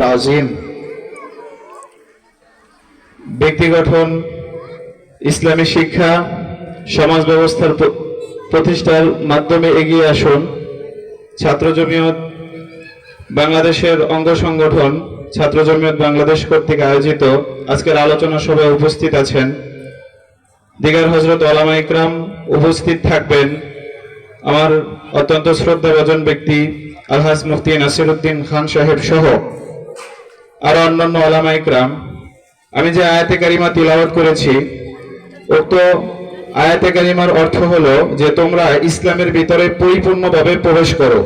আজিম। ব্যক্তি গঠন, ইসলামী শিক্ষা, সমাজ ব্যবস্থার প্রতিষ্ঠার মাধ্যমে এগিয়ে আসুন। ছাত্র জমিয়ত বাংলাদেশের অঙ্গ সংগঠন ছাত্র জমিয়ত বাংলাদেশ কর্তৃক আয়োজিত আজকের আলোচনা সভায় উপস্থিত আছেন দিগার হযরত ওলামা ইকরাম, উপস্থিত থাকবেন আমার অত্যন্ত শ্রদ্ধাভাজন ব্যক্তি আলহাজ মুফতি নাসিরউদ্দিন খান সাহেব সহ আরো অন্যান্য ওলামা ইকরাম। আমি যে আয়াতে কারিমা তিলাওয়াত করেছি, উক্ত আয়াতে কারিমার অর্থ হলো যে তোমরা ইসলামের ভিতরে পরিপূর্ণভাবে প্রবেশ করো।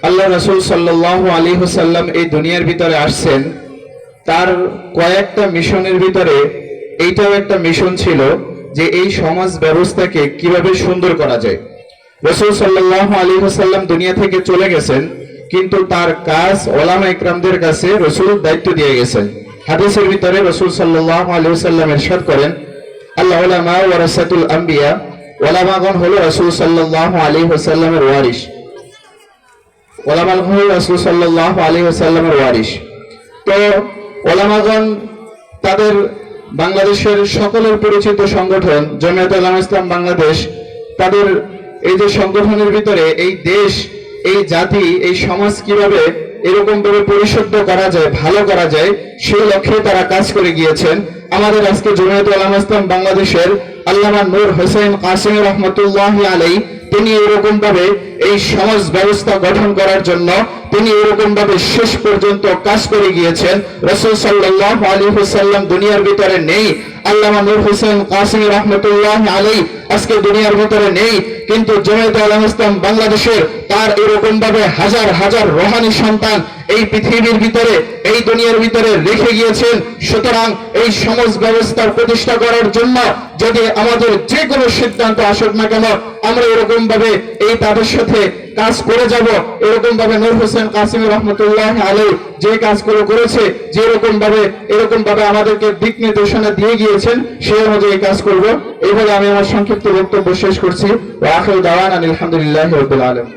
আল্লাহ রাসূল সাল্লাল্লাহু আলাইহি ওয়াসাল্লাম এই দুনিয়ার ভিতরে আসছেন, তার কয়েকটা মিশনের ভিতরে এইটাও একটা মিশন ছিল যে এই সমাজ ব্যবস্থাকে কিভাবে সুন্দর করা যায়। রাসূল সাল্লাল্লাহু আলাইহি ওয়াসাল্লাম দুনিয়া থেকে চলে গেছেন, কিন্তু তার কাজ ওলামা ইকরামদের কাছে রাসূল দায়িত্ব দিয়ে গেছেন। হাদিসের ভিতরে রাসূল সাল্লাল্লাহু আলাইহি ওয়াসাল্লাম ইরশাদ করেন, আল উলামা ওয়ারাসাতুল আম্বিয়া, ওলামাগণ হলো রাসূল সাল্লাল্লাহু আলাইহি ওয়াসাল্লামের ওয়ারিশ। ওলামাগণ হলো রাসূল সাল্লাল্লাহু আলাইহি ওয়াসাল্লামের ওয়ারিশ। তো ওলামাগণ তাদের বাংলাদেশের সকলের পরিচিত সংগঠন জমিয়ত উলামা ইসলাম বাংলাদেশ, তাদের এই যে সংগঠনের ভিতরে এই দেশ, এই জাতি, এই সমাজ কিভাবে এরকম ভাবে পরিশুদ্ধ করা যায়, ভালো করা যায়, সেই লক্ষ্যে তারা কাজ করে গিয়েছেন। আমাদের আজকে জমিয়ত উলামা ইসলাম বাংলাদেশের আল্লামা নূর হোসেন কাসেমী রাহমাতুল্লাহি আলাইহি, তিনি এরকম ভাবে এই সমাজ ব্যবস্থা গঠন করার জন্য তিনি এরকম ভাবে শেষ পর্যন্ত কাজ করে গিয়েছেন। রাসূল সাল্লাল্লাহু আলাইহি ওয়াসাল্লাম দুনিয়ার ভিতরে নেই, আল্লামা নূর হোসেন কাসেমী রাহমাতুল্লাহি আলাইহি আজকে দুনিয়ার ভিতরে নেই, কিন্তু জমিয়ত উলামা ইসলাম বাংলাদেশের তার এরকম ভাবে হাজার হাজার রোহানি সন্তান এই পৃথিবীর ভিতরে, এই দুনিয়ার ভিতরে রেখে গিয়েছেন। সুতরাং এই সমাজ ব্যবস্থার প্রতিষ্ঠা করার জন্য যদি আমাদের যে কোনো সিদ্ধান্ত আসুক না কেন, আমরা এরকম ভাবে এই তাদের সাথে কাজ করে যাব। এরকম ভাবে নূর হোসেন কাসেমী রাহমাতুল্লাহি আলাইহি যে কাজগুলো করেছে, যে এরকম ভাবে আমাদেরকে দিক নির্দেশনা দিয়ে গিয়েছেন, সেই অনুযায়ী কাজ করব। এইভাবে আমি আমার সংক্ষিপ্ত বক্তব্য শেষ করছি। ওয়া আখিরু দাওয়ানা আলহামদুলিল্লাহি রাব্বিল আলামিন।